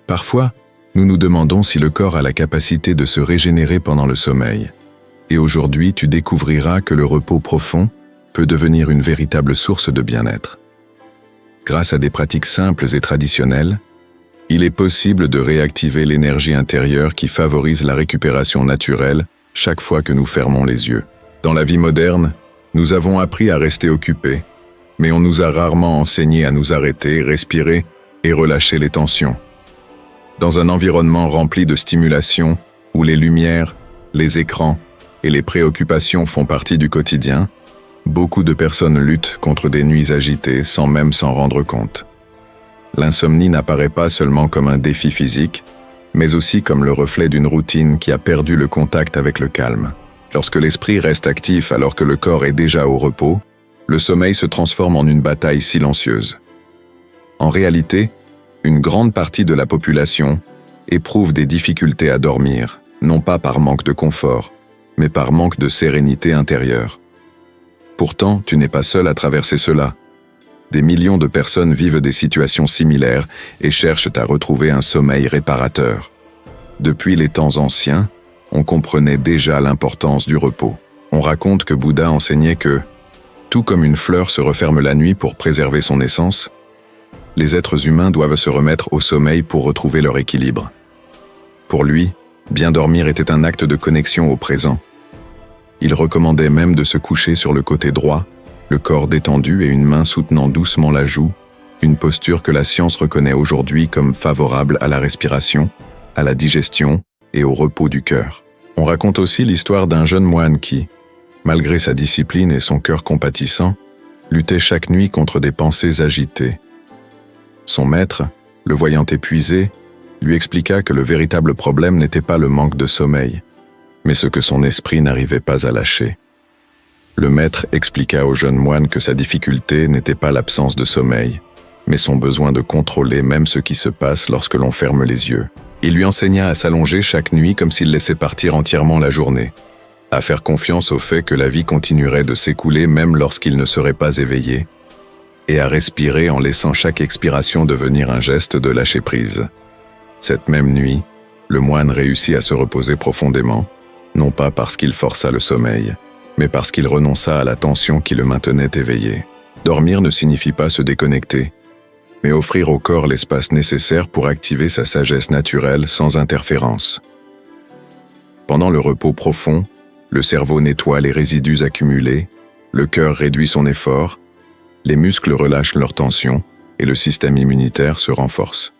Parfois, nous nous demandons si le corps a la capacité de se régénérer pendant le sommeil. Et aujourd'hui, tu découvriras que le repos profond peut devenir une véritable source de bien-être. Grâce à des pratiques simples et traditionnelles, il est possible de réactiver l'énergie intérieure qui favorise la récupération naturelle chaque fois que nous fermons les yeux. Dans la vie moderne, nous avons appris à rester occupés, mais on nous a rarement enseigné à nous arrêter, respirer et relâcher les tensions. Dans un environnement rempli de stimulation, où les lumières, les écrans et les préoccupations font partie du quotidien, beaucoup de personnes luttent contre des nuits agitées sans même s'en rendre compte. L'insomnie n'apparaît pas seulement comme un défi physique, mais aussi comme le reflet d'une routine qui a perdu le contact avec le calme. Lorsque l'esprit reste actif alors que le corps est déjà au repos, le sommeil se transforme en une bataille silencieuse. En réalité, une grande partie de la population éprouve des difficultés à dormir, non pas par manque de confort, mais par manque de sérénité intérieure. Pourtant, tu n'es pas seul à traverser cela. Des millions de personnes vivent des situations similaires et cherchent à retrouver un sommeil réparateur. Depuis les temps anciens, on comprenait déjà l'importance du repos. On raconte que Bouddha enseignait que, tout comme une fleur se referme la nuit pour préserver son essence, les êtres humains doivent se remettre au sommeil pour retrouver leur équilibre. Pour lui, bien dormir était un acte de connexion au présent. Il recommandait même de se coucher sur le côté droit, le corps détendu et une main soutenant doucement la joue, une posture que la science reconnaît aujourd'hui comme favorable à la respiration, à la digestion et au repos du cœur. On raconte aussi l'histoire d'un jeune moine qui, malgré sa discipline et son cœur compatissant, luttait chaque nuit contre des pensées agitées. Son maître, le voyant épuisé, lui expliqua que le véritable problème n'était pas le manque de sommeil, mais ce que son esprit n'arrivait pas à lâcher. Le maître expliqua au jeune moine que sa difficulté n'était pas l'absence de sommeil, mais son besoin de contrôler même ce qui se passe lorsque l'on ferme les yeux. Il lui enseigna à s'allonger chaque nuit comme s'il laissait partir entièrement la journée, à faire confiance au fait que la vie continuerait de s'écouler même lorsqu'il ne serait pas éveillé, et à respirer en laissant chaque expiration devenir un geste de lâcher prise. Cette même nuit, le moine réussit à se reposer profondément, non pas parce qu'il força le sommeil, mais parce qu'il renonça à la tension qui le maintenait éveillé. Dormir ne signifie pas se déconnecter, mais offrir au corps l'espace nécessaire pour activer sa sagesse naturelle sans interférence. Pendant le repos profond, le cerveau nettoie les résidus accumulés, le cœur réduit son effort, les muscles relâchent leur tension et le système immunitaire se renforce.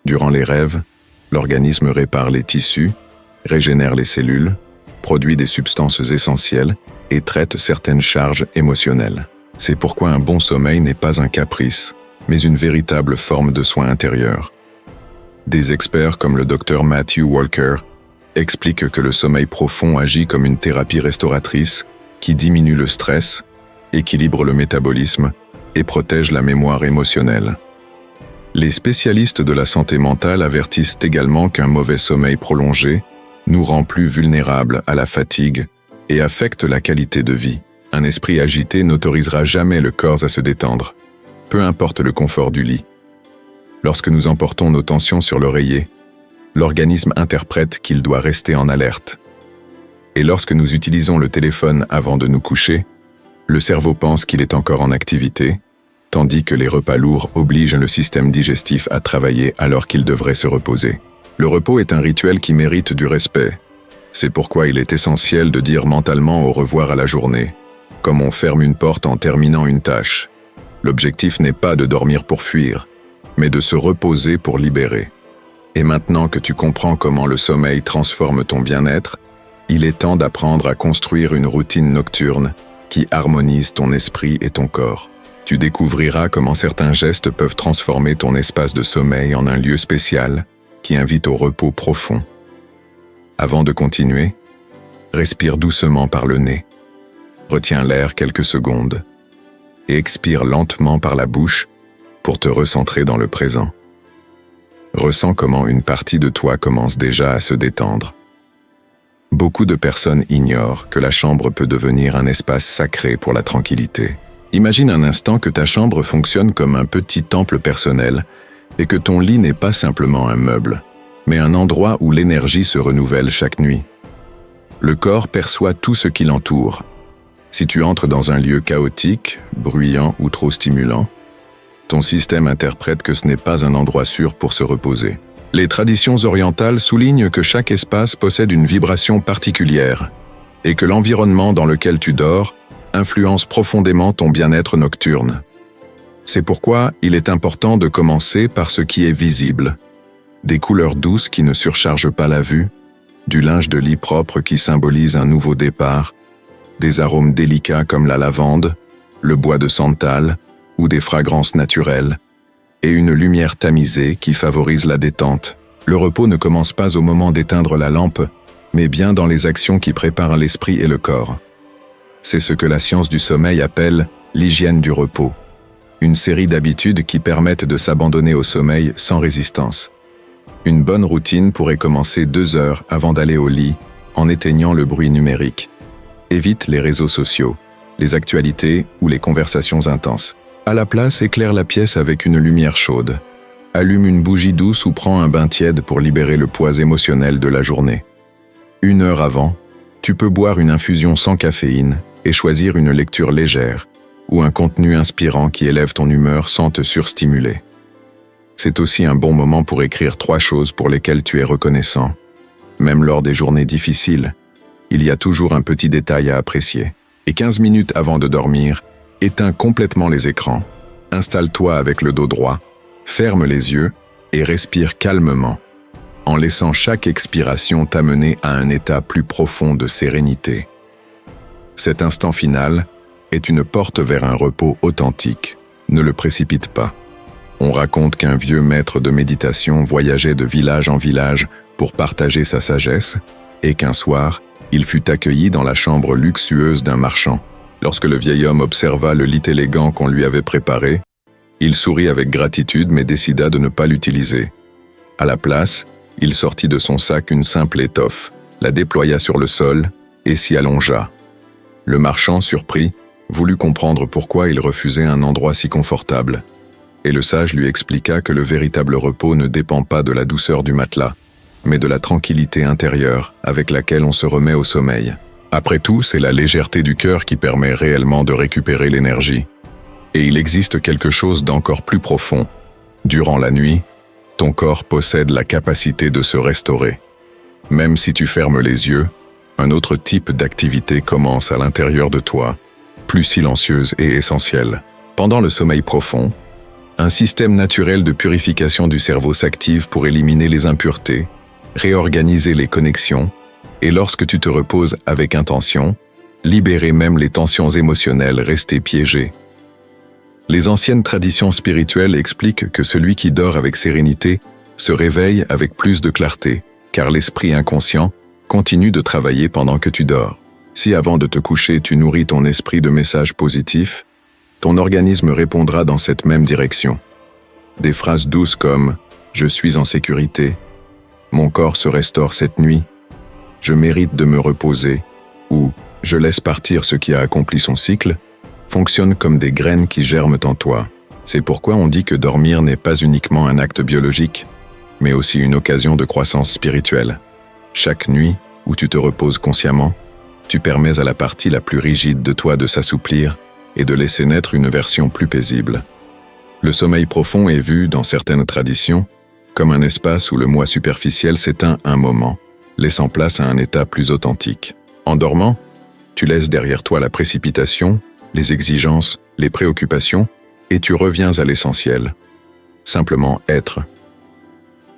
Durant les rêves, l'organisme répare les tissus, régénère les cellules, produit des substances essentielles et traite certaines charges émotionnelles. C'est pourquoi un bon sommeil n'est pas un caprice, mais une véritable forme de soin intérieur. Des experts comme le Dr Matthew Walker expliquent que le sommeil profond agit comme une thérapie restauratrice qui diminue le stress, équilibre le métabolisme et protège la mémoire émotionnelle. Les spécialistes de la santé mentale avertissent également qu'un mauvais sommeil prolongé nous rend plus vulnérables à la fatigue et affecte la qualité de vie. Un esprit agité n'autorisera jamais le corps à se détendre, peu importe le confort du lit. Lorsque nous emportons nos tensions sur l'oreiller, l'organisme interprète qu'il doit rester en alerte. Et lorsque nous utilisons le téléphone avant de nous coucher, le cerveau pense qu'il est encore en activité, tandis que les repas lourds obligent le système digestif à travailler alors qu'il devrait se reposer. Le repos est un rituel qui mérite du respect. C'est pourquoi il est essentiel de dire mentalement au revoir à la journée, comme on ferme une porte en terminant une tâche. L'objectif n'est pas de dormir pour fuir, mais de se reposer pour libérer. Et maintenant que tu comprends comment le sommeil transforme ton bien-être, il est temps d'apprendre à construire une routine nocturne qui harmonise ton esprit et ton corps. Tu découvriras comment certains gestes peuvent transformer ton espace de sommeil en un lieu spécial qui invite au repos profond. Avant de continuer, respire doucement par le nez. Retiens l'air quelques secondes et expire lentement par la bouche pour te recentrer dans le présent. Ressens comment une partie de toi commence déjà à se détendre. Beaucoup de personnes ignorent que la chambre peut devenir un espace sacré pour la tranquillité. Imagine un instant que ta chambre fonctionne comme un petit temple personnel et que ton lit n'est pas simplement un meuble, mais un endroit où l'énergie se renouvelle chaque nuit. Le corps perçoit tout ce qui l'entoure. Si tu entres dans un lieu chaotique, bruyant ou trop stimulant, ton système interprète que ce n'est pas un endroit sûr pour se reposer. Les traditions orientales soulignent que chaque espace possède une vibration particulière et que l'environnement dans lequel tu dors influence profondément ton bien-être nocturne. C'est pourquoi il est important de commencer par ce qui est visible. Des couleurs douces qui ne surchargent pas la vue, du linge de lit propre qui symbolise un nouveau départ, des arômes délicats comme la lavande, le bois de santal ou des fragrances naturelles, et une lumière tamisée qui favorise la détente. Le repos ne commence pas au moment d'éteindre la lampe, mais bien dans les actions qui préparent l'esprit et le corps. C'est ce que la science du sommeil appelle l'hygiène du repos. Une série d'habitudes qui permettent de s'abandonner au sommeil sans résistance. Une bonne routine pourrait commencer 2 heures avant d'aller au lit en éteignant le bruit numérique. Évite les réseaux sociaux, les actualités ou les conversations intenses. À la place, éclaire la pièce avec une lumière chaude. Allume une bougie douce ou prends un bain tiède pour libérer le poids émotionnel de la journée. 1 heure avant, tu peux boire une infusion sans caféine et choisir une lecture légère ou un contenu inspirant qui élève ton humeur sans te surstimuler. C'est aussi un bon moment pour écrire 3 choses pour lesquelles tu es reconnaissant. Même lors des journées difficiles, il y a toujours un petit détail à apprécier. Et 15 minutes avant de dormir, éteins complètement les écrans. Installe-toi avec le dos droit, ferme les yeux et respire calmement, en laissant chaque expiration t'amener à un état plus profond de sérénité. Cet instant final est une porte vers un repos authentique. Ne le précipite pas. On raconte qu'un vieux maître de méditation voyageait de village en village pour partager sa sagesse, et qu'un soir, il fut accueilli dans la chambre luxueuse d'un marchand. Lorsque le vieil homme observa le lit élégant qu'on lui avait préparé, il sourit avec gratitude mais décida de ne pas l'utiliser. À la place, il sortit de son sac une simple étoffe, la déploya sur le sol et s'y allongea. Le marchand, surpris, voulut comprendre pourquoi il refusait un endroit si confortable. Et le sage lui expliqua que le véritable repos ne dépend pas de la douceur du matelas, mais de la tranquillité intérieure avec laquelle on se remet au sommeil. Après tout, c'est la légèreté du cœur qui permet réellement de récupérer l'énergie. Et il existe quelque chose d'encore plus profond. Durant la nuit, ton corps possède la capacité de se restaurer. Même si tu fermes les yeux, un autre type d'activité commence à l'intérieur de toi, plus silencieuse et essentielle. Pendant le sommeil profond, un système naturel de purification du cerveau s'active pour éliminer les impuretés, réorganiser les connexions, et lorsque tu te reposes avec intention, libérer même les tensions émotionnelles restées piégées. Les anciennes traditions spirituelles expliquent que celui qui dort avec sérénité se réveille avec plus de clarté, car l'esprit inconscient continue de travailler pendant que tu dors. Si avant de te coucher tu nourris ton esprit de messages positifs, ton organisme répondra dans cette même direction. Des phrases douces comme « Je suis en sécurité »,« Mon corps se restaure cette nuit »,« Je mérite de me reposer » ou « Je laisse partir ce qui a accompli son cycle » fonctionnent comme des graines qui germent en toi. C'est pourquoi on dit que dormir n'est pas uniquement un acte biologique, mais aussi une occasion de croissance spirituelle. Chaque nuit où tu te reposes consciemment, tu permets à la partie la plus rigide de toi de s'assouplir et de laisser naître une version plus paisible. Le sommeil profond est vu, dans certaines traditions, comme un espace où le moi superficiel s'éteint un moment, laissant place à un état plus authentique. En dormant, tu laisses derrière toi la précipitation, les exigences, les préoccupations, et tu reviens à l'essentiel. Simplement être.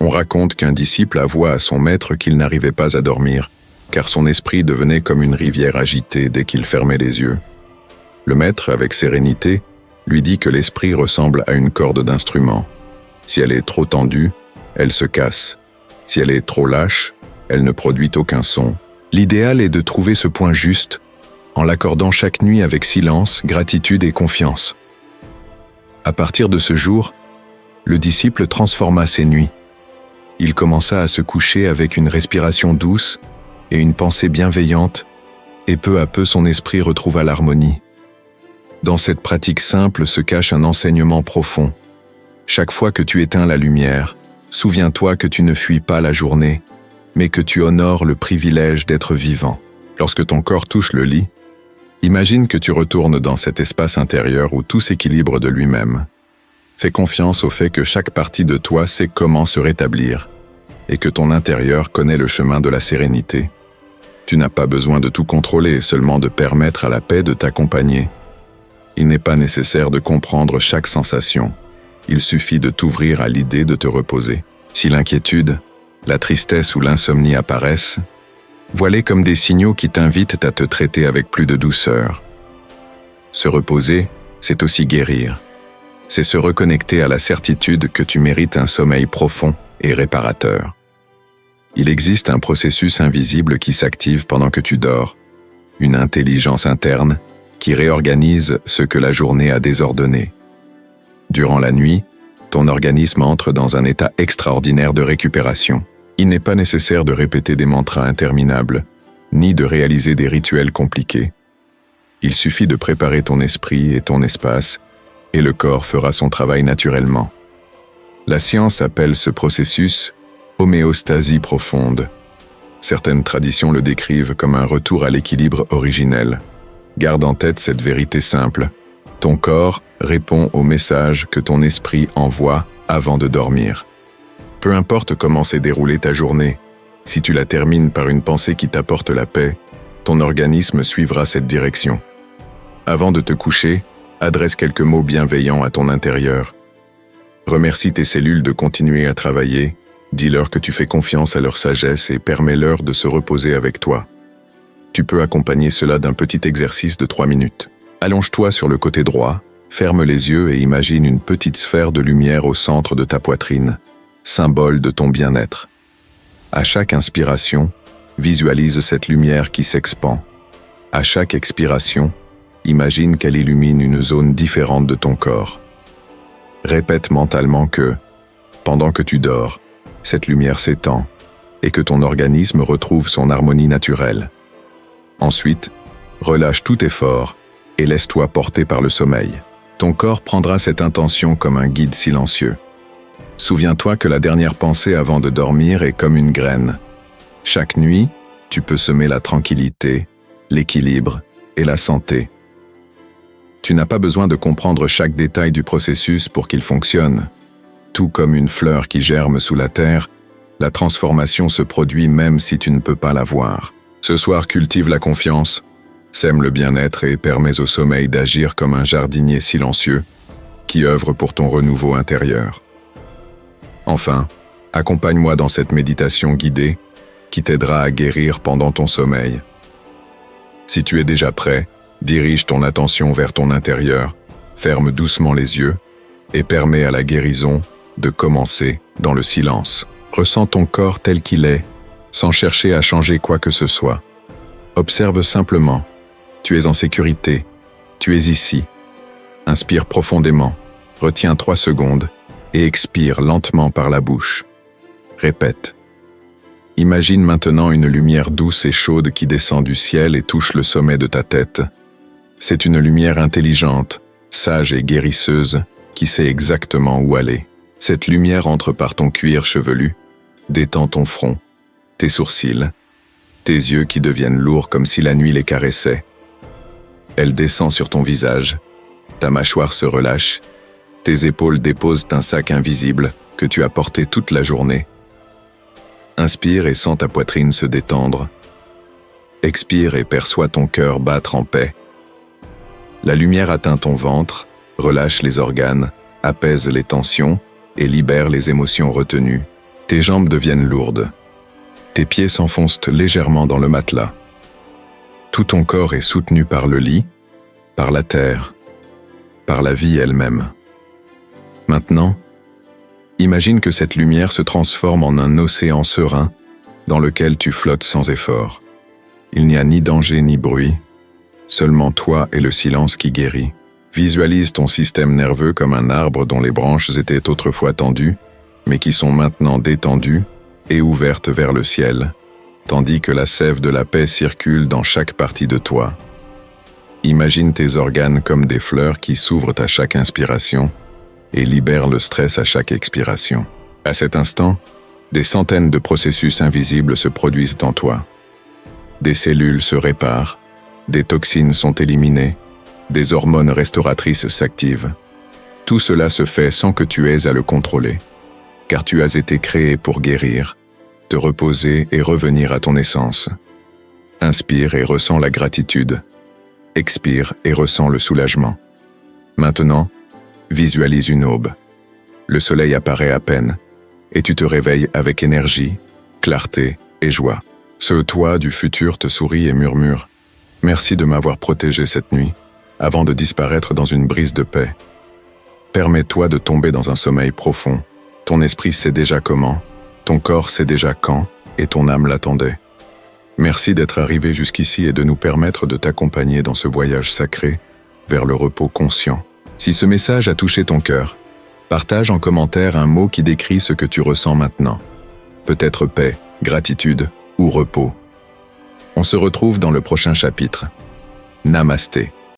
On raconte qu'un disciple avoua à son maître qu'il n'arrivait pas à dormir, car son esprit devenait comme une rivière agitée dès qu'il fermait les yeux. Le maître, avec sérénité, lui dit que l'esprit ressemble à une corde d'instrument. Si elle est trop tendue, elle se casse. Si elle est trop lâche, elle ne produit aucun son. L'idéal est de trouver ce point juste, en l'accordant chaque nuit avec silence, gratitude et confiance. À partir de ce jour, le disciple transforma ses nuits. Il commença à se coucher avec une respiration douce et une pensée bienveillante, et peu à peu son esprit retrouva l'harmonie. Dans cette pratique simple se cache un enseignement profond. Chaque fois que tu éteins la lumière, souviens-toi que tu ne fuis pas la journée, mais que tu honores le privilège d'être vivant. Lorsque ton corps touche le lit, imagine que tu retournes dans cet espace intérieur où tout s'équilibre de lui-même. Fais confiance au fait que chaque partie de toi sait comment se rétablir et que ton intérieur connaît le chemin de la sérénité. Tu n'as pas besoin de tout contrôler, seulement de permettre à la paix de t'accompagner. Il n'est pas nécessaire de comprendre chaque sensation. Il suffit de t'ouvrir à l'idée de te reposer. Si l'inquiétude, la tristesse ou l'insomnie apparaissent, vois-les comme des signaux qui t'invitent à te traiter avec plus de douceur. Se reposer, c'est aussi guérir. C'est se reconnecter à la certitude que tu mérites un sommeil profond et réparateur. Il existe un processus invisible qui s'active pendant que tu dors, une intelligence interne qui réorganise ce que la journée a désordonné. Durant la nuit, ton organisme entre dans un état extraordinaire de récupération. Il n'est pas nécessaire de répéter des mantras interminables, ni de réaliser des rituels compliqués. Il suffit de préparer ton esprit et ton espace, et le corps fera son travail naturellement. La science appelle ce processus homéostasie profonde. Certaines traditions le décrivent comme un retour à l'équilibre originel. Garde en tête cette vérité simple. Ton corps répond au message que ton esprit envoie avant de dormir. Peu importe comment s'est déroulée ta journée, si tu la termines par une pensée qui t'apporte la paix, ton organisme suivra cette direction. Avant de te coucher, adresse quelques mots bienveillants à ton intérieur. Remercie tes cellules de continuer à travailler, dis-leur que tu fais confiance à leur sagesse et permets-leur de se reposer avec toi. Tu peux accompagner cela d'un petit exercice de 3 minutes. Allonge-toi sur le côté droit, ferme les yeux et imagine une petite sphère de lumière au centre de ta poitrine, symbole de ton bien-être. À chaque inspiration, visualise cette lumière qui s'expand. À chaque expiration, imagine qu'elle illumine une zone différente de ton corps. Répète mentalement que, pendant que tu dors, cette lumière s'étend et que ton organisme retrouve son harmonie naturelle. Ensuite, relâche tout effort et laisse-toi porter par le sommeil. Ton corps prendra cette intention comme un guide silencieux. Souviens-toi que la dernière pensée avant de dormir est comme une graine. Chaque nuit, tu peux semer la tranquillité, l'équilibre et la santé. Tu n'as pas besoin de comprendre chaque détail du processus pour qu'il fonctionne. Tout comme une fleur qui germe sous la terre, la transformation se produit même si tu ne peux pas la voir. Ce soir, cultive la confiance, sème le bien-être et permets au sommeil d'agir comme un jardinier silencieux qui œuvre pour ton renouveau intérieur. Enfin, accompagne-moi dans cette méditation guidée qui t'aidera à guérir pendant ton sommeil. Si tu es déjà prêt, dirige ton attention vers ton intérieur, ferme doucement les yeux et permets à la guérison de commencer dans le silence. Ressens ton corps tel qu'il est, sans chercher à changer quoi que ce soit. Observe simplement. Tu es en sécurité. Tu es ici. Inspire profondément. Retiens 3 secondes et expire lentement par la bouche. Répète. Imagine maintenant une lumière douce et chaude qui descend du ciel et touche le sommet de ta tête. C'est une lumière intelligente, sage et guérisseuse qui sait exactement où aller. Cette lumière entre par ton cuir chevelu, détend ton front, tes sourcils, tes yeux qui deviennent lourds comme si la nuit les caressait. Elle descend sur ton visage, ta mâchoire se relâche, tes épaules déposent un sac invisible que tu as porté toute la journée. Inspire et sens ta poitrine se détendre. Expire et perçois ton cœur battre en paix. La lumière atteint ton ventre, relâche les organes, apaise les tensions et libère les émotions retenues. Tes jambes deviennent lourdes. Tes pieds s'enfoncent légèrement dans le matelas. Tout ton corps est soutenu par le lit, par la terre, par la vie elle-même. Maintenant, imagine que cette lumière se transforme en un océan serein dans lequel tu flottes sans effort. Il n'y a ni danger ni bruit, seulement toi et le silence qui guérit. Visualise ton système nerveux comme un arbre dont les branches étaient autrefois tendues, mais qui sont maintenant détendues et ouvertes vers le ciel, tandis que la sève de la paix circule dans chaque partie de toi. Imagine tes organes comme des fleurs qui s'ouvrent à chaque inspiration, et libère le stress à chaque expiration. À cet instant, des centaines de processus invisibles se produisent en toi. Des cellules se réparent, des toxines sont éliminées, des hormones restauratrices s'activent. Tout cela se fait sans que tu aies à le contrôler, car tu as été créé pour guérir, te reposer et revenir à ton essence. Inspire et ressens la gratitude. Expire et ressens le soulagement. Maintenant, visualise une aube. Le soleil apparaît à peine, et tu te réveilles avec énergie, clarté et joie. Ce toi du futur te sourit et murmure « Merci de m'avoir protégé cette nuit », avant de disparaître dans une brise de paix. Permets-toi de tomber dans un sommeil profond. Ton esprit sait déjà comment, ton corps sait déjà quand, et ton âme l'attendait. Merci d'être arrivé jusqu'ici et de nous permettre de t'accompagner dans ce voyage sacré vers le repos conscient. Si ce message a touché ton cœur, partage en commentaire un mot qui décrit ce que tu ressens maintenant. Peut-être paix, gratitude ou repos. On se retrouve dans le prochain chapitre. Namasté.